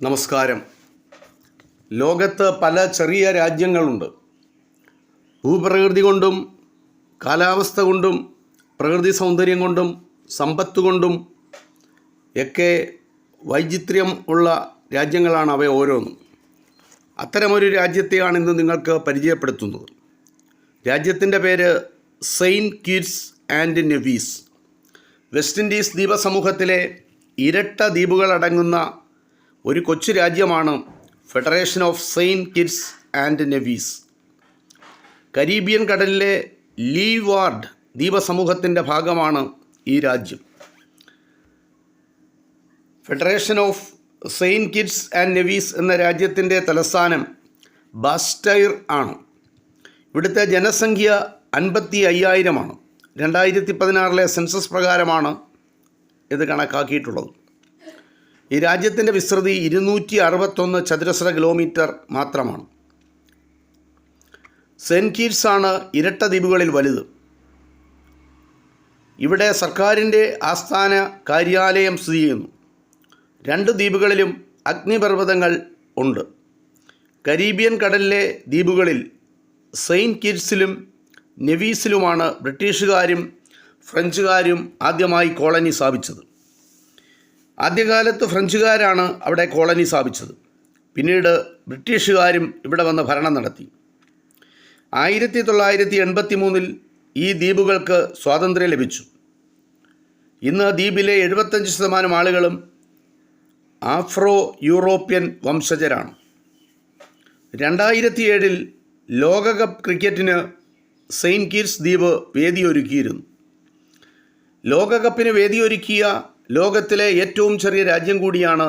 നമസ്കാരം. ലോകത്ത് പല ചെറിയ രാജ്യങ്ങളുണ്ട്. ഭൂപ്രകൃതി കൊണ്ടും കാലാവസ്ഥ കൊണ്ടും പ്രകൃതി സൗന്ദര്യം കൊണ്ടും സമ്പത്ത് കൊണ്ടും ഒക്കെ വൈചിത്ര്യം ഉള്ള രാജ്യങ്ങളാണ് അവ ഓരോന്നും. അത്തരമൊരു രാജ്യത്തെയാണ് ഇന്ന് നിങ്ങൾക്ക് പരിചയപ്പെടുത്തുന്നത്. രാജ്യത്തിൻ്റെ പേര് Saint Kitts and Nevis. West Indies ദ്വീപസമൂഹത്തിലെ ഇരട്ട ദ്വീപുകളടങ്ങുന്ന ഒരു കൊച്ചു രാജ്യമാണ് federation of Saint Kitts and Nevis. Caribbean കടലിലെ ലീവാർഡ് ദ്വീപസമൂഹത്തിൻ്റെ ഭാഗമാണ് ഈ രാജ്യം. Federation of Saint Kitts and Nevis എന്ന രാജ്യത്തിൻ്റെ തലസ്ഥാനം ബാസ്റ്റൈർ ആണ്. ഇവിടുത്തെ ജനസംഖ്യ 55,000 2016 സെൻസസ് പ്രകാരമാണ് ഇത് കണക്കാക്കിയിട്ടുള്ളത്. ഈ രാജ്യത്തിൻ്റെ വിസ്തൃതി 261 ചതുരശ്ര കിലോമീറ്റർ മാത്രമാണ്. സെയിൻറ്റ് കിറ്റ്സ് ആണ് ഇരട്ട ദ്വീപുകളിൽ വലുത്. ഇവിടെ സർക്കാരിൻ്റെ ആസ്ഥാന കാര്യാലയം സ്ഥിതി ചെയ്യുന്നു. 2 ദ്വീപുകളിലും അഗ്നിപർവ്വതങ്ങൾ ഉണ്ട്. കരീബിയൻ കടലിലെ ദ്വീപുകളിൽ സെയിൻറ്റ് കിറ്റ്സിലും നെവീസിലുമാണ് ബ്രിട്ടീഷുകാരും ഫ്രഞ്ചുകാരും ആദ്യമായി കോളനി സ്ഥാപിച്ചത്. ആദ്യകാലത്ത് ഫ്രഞ്ചുകാരാണ് അവിടെ കോളനി സ്ഥാപിച്ചത്. പിന്നീട് ബ്രിട്ടീഷുകാരും ഇവിടെ വന്ന് ഭരണം നടത്തി. 1983 ഈ ദ്വീപുകൾക്ക് സ്വാതന്ത്ര്യം ലഭിച്ചു. ഇന്ന് ദ്വീപിലെ 75% ആളുകളും ആഫ്രോ യൂറോപ്യൻ വംശജരാണ്. 2007 ലോകകപ്പ് ക്രിക്കറ്റിന് സെയിൻറ്റ് കിറ്റ്സ് ദ്വീപ് വേദിയൊരുക്കിയിരുന്നു. ലോകകപ്പിന് വേദിയൊരുക്കിയ ലോകത്തിലെ ഏറ്റവും ചെറിയ രാജ്യം കൂടിയാണ്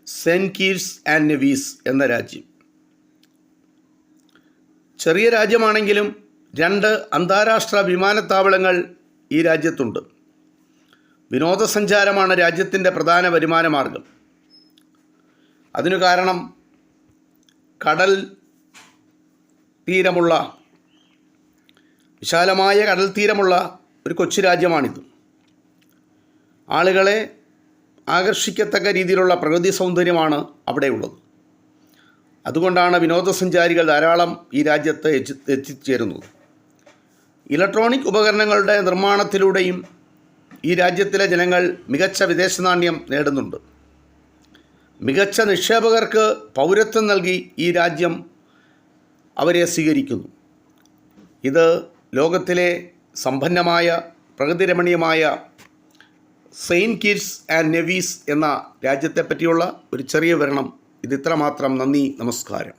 സെയിൻറ്റ് കിറ്റ്സ് ആൻഡ് നെവീസ് എന്ന രാജ്യം. ചെറിയ രാജ്യമാണെങ്കിലും 2 അന്താരാഷ്ട്ര വിമാനത്താവളങ്ങൾ ഈ രാജ്യത്തുണ്ട്. വിനോദസഞ്ചാരമാണ് രാജ്യത്തിൻ്റെ പ്രധാന വരുമാന മാർഗം. അതിനു കാരണം കടൽ തീരമുള്ള വിശാലമായ കടൽ തീരമുള്ള ഒരു കൊച്ചു രാജ്യമാണിത്. ആളുകളെ ആകർഷിക്കത്തക്ക രീതിയിലുള്ള പ്രകൃതി സൗന്ദര്യമാണ് അവിടെയുള്ളത്. അതുകൊണ്ടാണ് വിനോദസഞ്ചാരികൾ ധാരാളം ഈ രാജ്യത്ത് എത്തിച്ചേരുന്നത്. ഇലക്ട്രോണിക് ഉപകരണങ്ങളുടെ നിർമ്മാണത്തിലൂടെയും ഈ രാജ്യത്തിലെ ജനങ്ങൾ മികച്ച വിദേശ നാണ്യം നേടുന്നുണ്ട്. മികച്ച നിക്ഷേപകർക്ക് പൗരത്വം നൽകി ഈ രാജ്യം അവരെ സ്വീകരിക്കുന്നു. ഇത് ലോകത്തിലെ സമ്പന്നമായ പ്രകൃതിരമണീയമായ സെയിൻറ്റ് കിറ്റ്സ് ആൻഡ് നെവീസ് എന്ന രാജ്യത്തെപ്പറ്റിയുള്ള ഒരു ചെറിയ വിവരണം. ഇത് ഇത്രമാത്രം. നന്ദി, നമസ്കാരം.